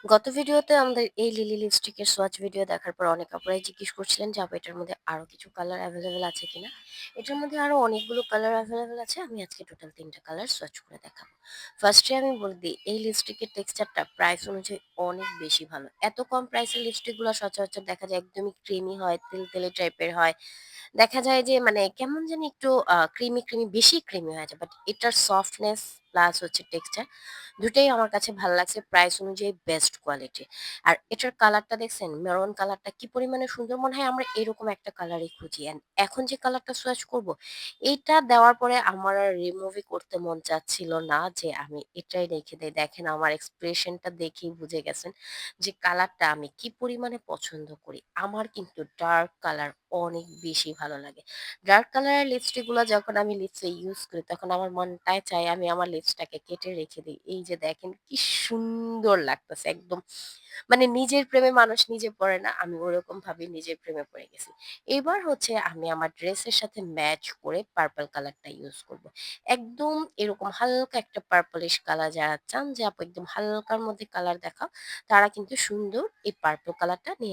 গত ভিডিওতে আমাদের এই লিলি লিপস্টিকের সোয়াচ ভিডিও দেখার পর অনেক আপুরাই জিজ্ঞেস করছিলেন যে আপু এটার মধ্যে আরো কিছু কালার অ্যাভেলেবেল আছে কিনা। এটার মধ্যে আরো অনেকগুলো কালার অ্যাভেলেবেল আছে। আমি আজকে টোটাল 3টা কালার সোয়াচ করে দেখাবো। ফার্স্টে আমি বলে দিই, এই লিপস্টিকের টেক্সচারটা প্রাইস অনুযায়ী অনেক বেশি ভালো। এত কম প্রাইসের লিপস্টিকগুলো সচরাচর দেখা যায় একদমই ক্রিমি হয়, তেলতেলে টাইপের হয়। দেখা যায় যে মানে কেমন জানি একটু ক্রিমি বেশি ক্রিমি হয়ে যায়। বাট এটার সফটনেস প্লাস হচ্ছে টেক্সচার দুটাই আমার কাছে ভালো লাগছে। প্রাইস অনুযায়ী বেস্ট কোয়ালিটি। আর এটার কালারটা দেখছেন? মেরুন কালারটা কি পরিমাণে সুন্দর! মনে হয় আমরা এরকম একটা কালারই খুঁজি। অ্যান্ড এখন যে কালারটা সোয়াচ করব, এইটা দেওয়ার পরে আমার আর রিমুভই করতে মন চাচ্ছিল না যে আমি এটাই রেখে দেই। দেখেন আমার এক্সপ্রেশনটা দেখেই বুঝে গেছেন যে কালারটা আমি কি পরিমাণে পছন্দ করি। আমার কিন্তু ডার্ক কালার অনেক বেশি ভালো লাগে। ডার্ক কালারের লিপস্টিক গুলা যখন আমি লিপসে ইউজ করি তখন আমার মনটায় চায় আমি আমার লিপসটাকে কেটে রেখে দিই। এই যে দেখেন কি সুন্দর লাগতেছে একদম। মানে নিজের প্রেমে মানুষ নিজে পড়ে না, আমি ওরকম ভাবে নিজের প্রেমে পড়ে গেছি। এবার হচ্ছে আমি আমার ড্রেসের সাথে ম্যাচ করে পার্পল কালারটা ইউজ করব। একদম এরকম হালকা একটা পার্পলিশ কালার যারা চান যে আপু একদম হালকার মধ্যে কালার দেখাও, তারা কিন্তু সুন্দর এই পার্পল কালারটা নিয়ে